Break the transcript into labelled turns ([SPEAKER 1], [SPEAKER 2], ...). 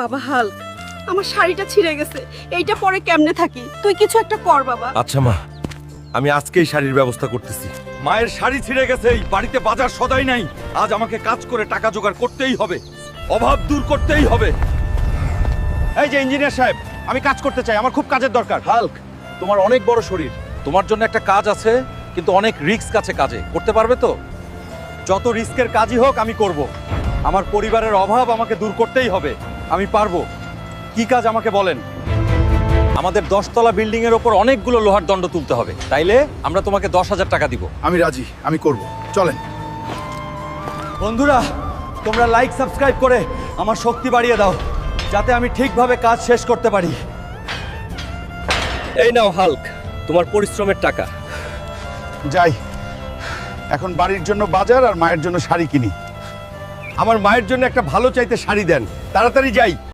[SPEAKER 1] বাবা হাল্ক, আমার শাড়িটা ছিঁড়ে গেছে, এইটা পরে কেমনে থাকি? তুই কিছু একটা কর বাবা।
[SPEAKER 2] আচ্ছা মা, আমি আজকেই শাড়ির ব্যবস্থা করতেছি। মায়ের শাড়ি ছিঁড়ে গেছে, বাড়িতে বাজার সদাই নাই। আজ আমাকে কাজ করে টাকা জোগাড় করতেই হবে, অভাব দূর করতেই হবে।
[SPEAKER 3] এই যে ইঞ্জিনিয়ার সাহেব, আমি কাজ করতে চাই, আমার খুব কাজের দরকার।
[SPEAKER 2] হাল্ক, তোমার অনেক বড় শরীর, তোমার জন্য একটা কাজ আছে, কিন্তু অনেক রিস্ক আছে কাজে। করতে পারবে তো?
[SPEAKER 3] যত রিস্কের কাজই হোক আমি করব। আমার পরিবারের অভাব আমাকে দূর করতেই হবে, আমি পারবো। কি কাজ আমাকে বলেন।
[SPEAKER 2] আমাদের 10তলা বিল্ডিং এর ওপর অনেকগুলো লোহার দণ্ড তুলতে হবে, তাইলে আমরা তোমাকে 10,000 টাকা দিব।
[SPEAKER 4] আমি রাজি, আমি করব। চলেন।
[SPEAKER 3] বন্ধুরা, তোমরা লাইক সাবস্ক্রাইব করে আমার শক্তি বাড়িয়ে দাও, যাতে আমি ঠিকভাবে কাজ শেষ করতে পারি।
[SPEAKER 2] এই নাও হাল্ক, তোমার পরিশ্রমের টাকা।
[SPEAKER 4] যাই, এখন বাড়ির জন্য বাজার আর মায়ের জন্য শাড়ি কিনি।
[SPEAKER 3] আমার মায়ের জন্য একটা ভালো চাইতে শাড়ি দেন, তাড়াতাড়ি যাই।